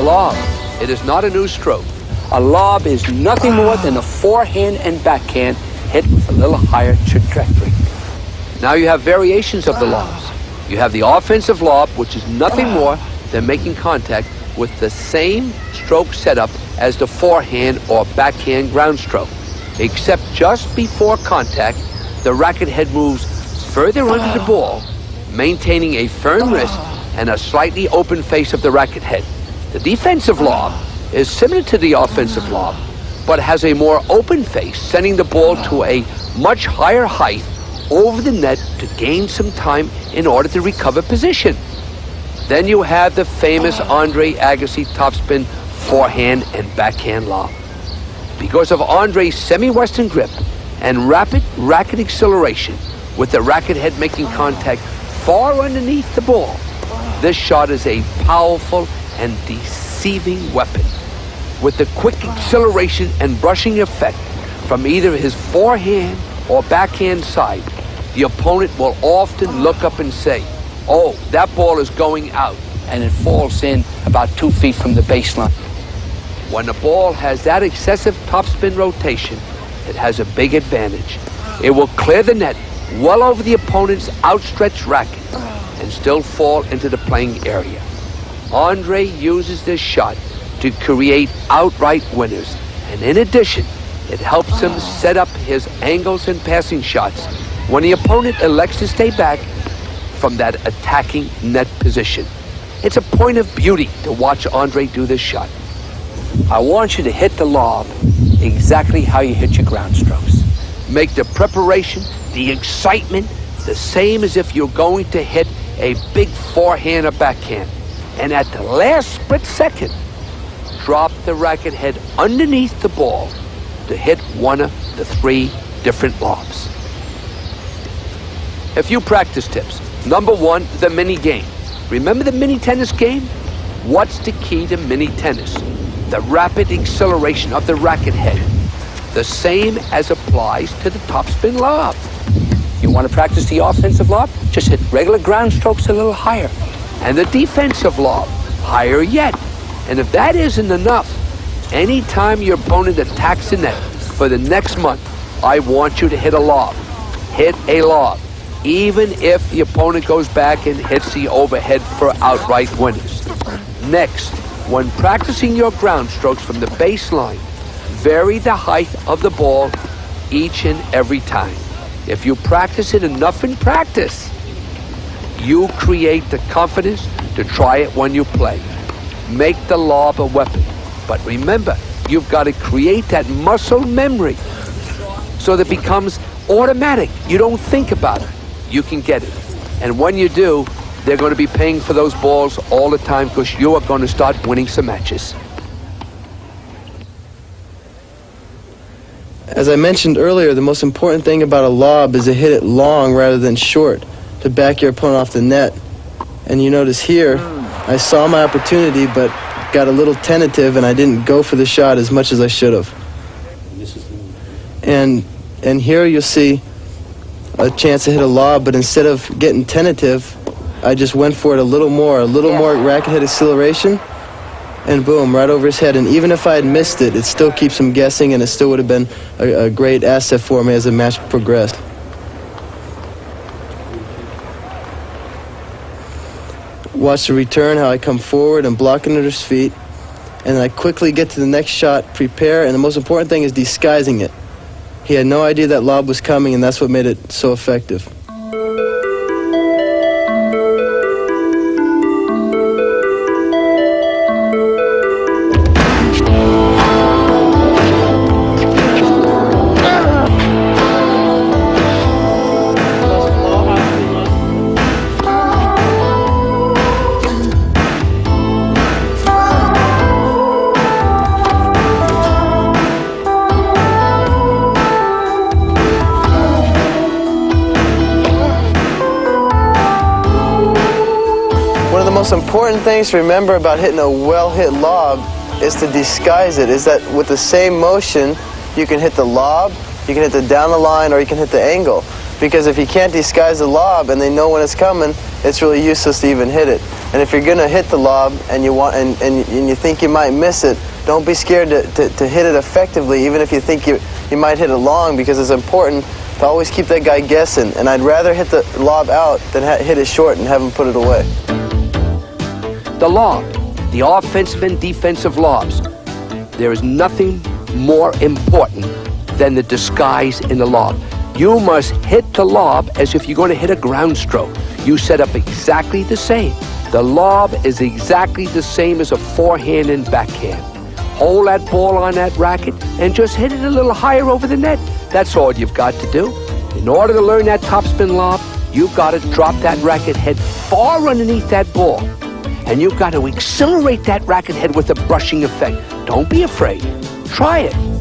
lob. It is not a new stroke. A lob is nothing more than a forehand and backhand hit with a little higher trajectory. Now you have variations of the lobs. You have the offensive lob, which is nothing more than making contact with the same stroke setup as the forehand or backhand ground stroke, except just before contact, the racket head moves further under the ball, maintaining a firm wrist and a slightly open face of the racket head. The defensive lob is similar to the offensive lob, but has a more open face, sending the ball to a much higher height over the net to gain some time in order to recover position. Then you have the famous Andre Agassi topspin forehand and backhand lob. Because of Andre's semi-western grip and rapid racket acceleration, with the racket head making contact far underneath the ball, this shot is a powerful and deceiving weapon. With the quick acceleration and brushing effect from either his forehand or backhand side, the opponent will often look up and say, "Oh, that ball is going out," and it falls in about 2 feet from the baseline. When the ball has that excessive topspin rotation, it has a big advantage. It will clear the net well over the opponent's outstretched racket and still fall into the playing area. Andre uses this shot to create outright winners, and in addition, it helps him set up his angles and passing shots when the opponent elects to stay back from that attacking net position. It's a point of beauty to watch Andre do this shot. I want you to hit the lob exactly how you hit your ground strokes. Make the preparation, the excitement, the same as if you're going to hit a big forehand or backhand. And at the last split second, drop the racket head underneath the ball to hit one of the 3 different lobs. A few practice tips. Number 1, the mini game. Remember the mini tennis game? What's the key to mini tennis? The rapid acceleration of the racket head. The same as applies to the topspin lob. You want to practice the offensive lob? Just hit regular ground strokes a little higher. And the defensive lob, higher yet. And if that isn't enough, anytime your opponent attacks the net for the next month, I want you to hit a lob. Hit a lob. Even if the opponent goes back and hits the overhead for outright winners. Next, when practicing your ground strokes from the baseline, vary the height of the ball each and every time. If you practice it enough in practice, you create the confidence to try it when you play. Make the lob a weapon. But remember, you've got to create that muscle memory so that it becomes automatic. You don't think about it. You can get it. And when you do, they're going to be paying for those balls all the time because you are going to start winning some matches. As I mentioned earlier, the most important thing about a lob is to hit it long rather than short to back your opponent off the net. And you notice here, I saw my opportunity but got a little tentative and I didn't go for the shot as much as I should have. And here you'll see a chance to hit a lob, but instead of getting tentative, I just went for it a little more racket head acceleration, and boom, right over his head. And even if I had missed it, it still keeps him guessing, and it still would have been a great asset for me as the match progressed. Watch the return, how I come forward and block under his feet, and I quickly get to the next shot, prepare, and the most important thing is disguising it. He had no idea that lob was coming, and that's what made it so effective. The most important things to remember about hitting a well-hit lob is to disguise it, is that with the same motion, you can hit the lob, you can hit the down the line, or you can hit the angle. Because if you can't disguise the lob and they know when it's coming, it's really useless to even hit it. And if you're going to hit the lob and you think you might miss it, don't be scared to hit it effectively, even if you think you might hit it long, because it's important to always keep that guy guessing. And I'd rather hit the lob out than hit it short and have him put it away. The lob, the offensive and defensive lobs. There is nothing more important than the disguise in the lob. You must hit the lob as if you're going to hit a ground stroke. You set up exactly the same. The lob is exactly the same as a forehand and backhand. Hold that ball on that racket and just hit it a little higher over the net. That's all you've got to do. In order to learn that topspin lob, you've got to drop that racket head far underneath that ball. And you've got to accelerate that racket head with a brushing effect. Don't be afraid. Try it.